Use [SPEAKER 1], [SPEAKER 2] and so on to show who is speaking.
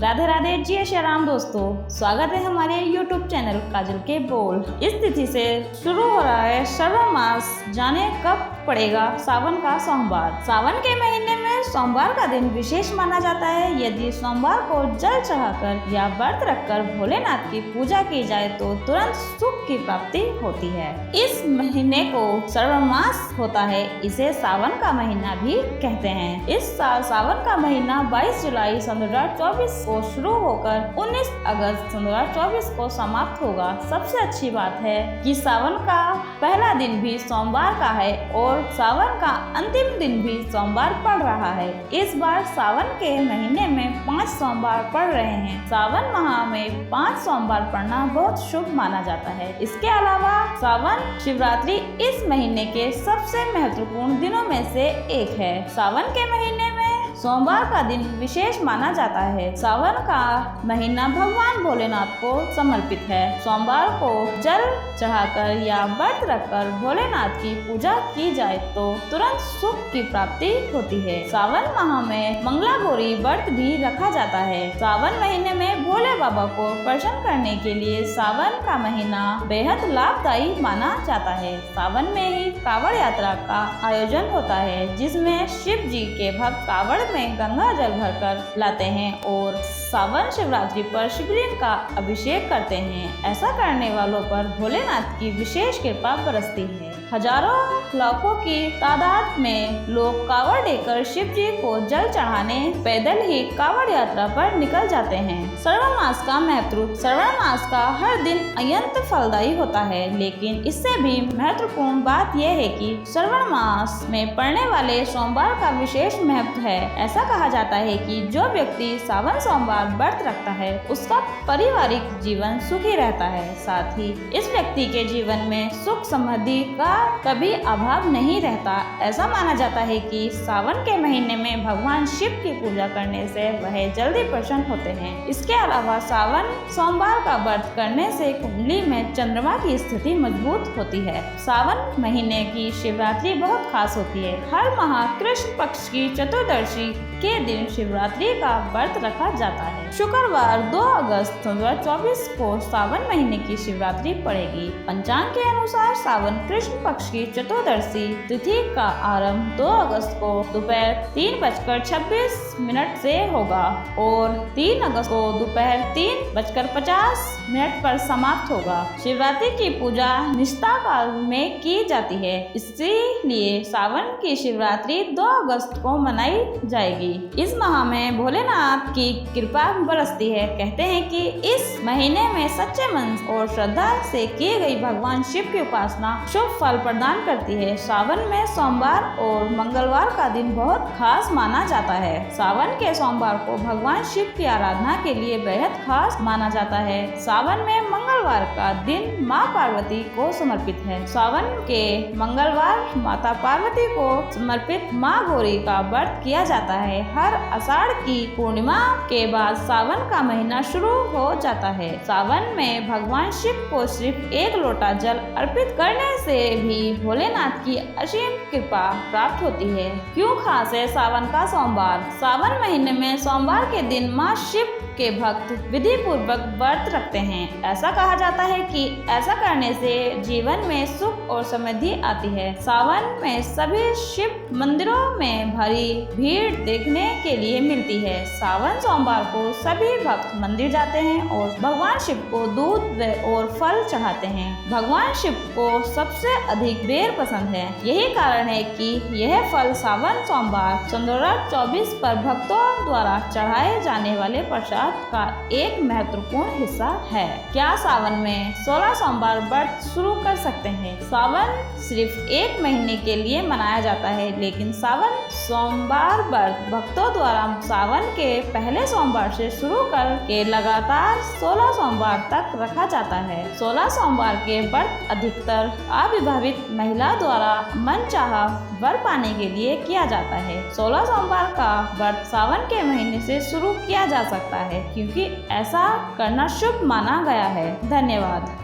[SPEAKER 1] राधे राधे, जय श्री राम दोस्तों, स्वागत है हमारे YouTube चैनल काजल के बोल। इस तिथि से शुरू हो रहा है श्रावण मास। जाने कब पड़ेगा सावन का सोमवार। सावन के महीने में सोमवार का दिन विशेष माना जाता है। यदि सोमवार को जल चढ़ाकर या व्रत रखकर भोलेनाथ की पूजा की जाए तो तुरंत सुख की प्राप्ति होती है। इस महीने को श्रावण मास होता है, इसे सावन का महीना भी कहते हैं। इस साल सावन का महीना 22 जुलाई 2024 को शुरू होकर 19 अगस्त 2024 को समाप्त होगा। सबसे अच्छी बात है कि सावन का पहला दिन भी सोमवार का है और सावन का अंतिम दिन भी सोमवार पड़ रहा है। इस बार सावन के महीने में 5 सोमवार पड़ रहे हैं। सावन माह में 5 सोमवार पड़ना बहुत शुभ माना जाता है। इसके अलावा सावन शिवरात्रि इस महीने के सबसे महत्वपूर्ण दिनों में से एक है। सावन के महीने में सोमवार का दिन विशेष माना जाता है। सावन का महीना भगवान भोलेनाथ को समर्पित है। सोमवार को जल चढ़ाकर या व्रत रखकर भोलेनाथ की पूजा की जाए तो तुरंत सुख की प्राप्ति होती है। सावन माह में मंगला गौरी व्रत भी रखा जाता है। सावन महीने में भोले बाबा को प्रसन्न करने के लिए सावन का महीना बेहद लाभदायी माना जाता है। सावन में ही कावड़ यात्रा का आयोजन होता है, जिसमें शिव जी के भक्त कावड़ में गंगा जल भरकर लाते हैं और सावन शिवरात्रि पर शिवलिंग का अभिषेक करते हैं। ऐसा करने वालों पर भोलेनाथ की विशेष कृपा बरसती है। हजारों लाखों की तादाद में लोग कावड़ लेकर शिव जी को जल चढ़ाने पैदल ही कावड़ यात्रा पर निकल जाते हैं। श्रावण मास का महत्व। श्रावण मास का हर दिन अत्यंत फलदायी होता है, लेकिन इससे भी महत्वपूर्ण बात यह है कि श्रावण मास में पड़ने वाले सोमवार का विशेष महत्व है। ऐसा कहा जाता है कि जो व्यक्ति सावन सोमवार व्रत रखता है उसका पारिवारिक जीवन सुखी रहता है। साथ ही इस व्यक्ति के जीवन में सुख समृद्धि का कभी अभाव नहीं रहता। ऐसा माना जाता है कि सावन के महीने में भगवान शिव की पूजा करने से वह जल्दी प्रसन्न होते हैं। इसके अलावा सावन सोमवार का व्रत करने से कुंडली में चंद्रमा की स्थिति मजबूत होती है। सावन महीने की शिवरात्रि बहुत खास होती है। हर माह कृष्ण पक्ष की चतुर्दशी के दिन शिवरात्रि का व्रत रखा जाता है। शुक्रवार 2 अगस्त 2024 को सावन महीने की शिवरात्रि पड़ेगी। पंचांग के अनुसार सावन कृष्ण पक्ष की चतुर्दशी तिथि का आरंभ 2 अगस्त को दोपहर 3:26 से होगा और 3 अगस्त को दोपहर 3:50 पर समाप्त होगा। शिवरात्रि की पूजा निष्ठा काल में की जाती है, इसीलिए सावन की शिवरात्रि 2 अगस्त को मनाई जाएगी। इस माह में भोलेनाथ की कृपा बरसती है। कहते हैं कि इस महीने में सच्चे मन और श्रद्धा से की गई भगवान शिव की उपासना शुभ फल प्रदान करती है। सावन में सोमवार और मंगलवार का दिन बहुत खास माना जाता है। सावन के सोमवार को भगवान शिव की आराधना के लिए बेहद खास माना जाता है। सावन में मंगलवार का दिन माँ पार्वती को समर्पित है। सावन के मंगलवार माता पार्वती को समर्पित माँ गौरी का व्रत किया जाता है। हर आषाढ़ की पूर्णिमा के बाद सावन का महीना शुरू हो जाता है। सावन में भगवान शिव को सिर्फ 1 लोटा जल अर्पित करने से भी भोलेनाथ की असीम कृपा प्राप्त होती है। क्यों खास है सावन का सोमवार। सावन महीने में सोमवार के दिन माँ शिव के भक्त विधि पूर्वक व्रत रखते हैं। ऐसा कहा जाता है कि ऐसा करने से जीवन में सुख और समृद्धि आती है। सावन में सभी शिव मंदिरों में भारी भीड़ देखने के लिए मिलती है। सावन सोमवार को सभी भक्त मंदिर जाते हैं और भगवान शिव को दूध और फल चढ़ाते हैं। भगवान शिव को सबसे अधिक बेर पसंद है। यही कारण है कि यह फल सावन सोमवार 2024 पर भक्तों द्वारा चढ़ाए जाने वाले प्रसाद का एक महत्वपूर्ण हिस्सा है। क्या सावन में 16 सोमवार व्रत शुरू कर सकते हैं। सावन सिर्फ 1 महीने के लिए मनाया जाता है, लेकिन सावन सोमवार व्रत भक्तों द्वारा सावन के पहले सोमवार से शुरू करके लगातार 16 सोमवार तक रखा जाता है। 16 सोमवार के व्रत अधिकतर अविवाहित महिला द्वारा मनचाहा वर पाने के लिए किया जाता है। 16 सोमवार का व्रत सावन के महीने से शुरू किया जा सकता है, क्योंकि ऐसा करना शुभ माना गया है। धन्यवाद।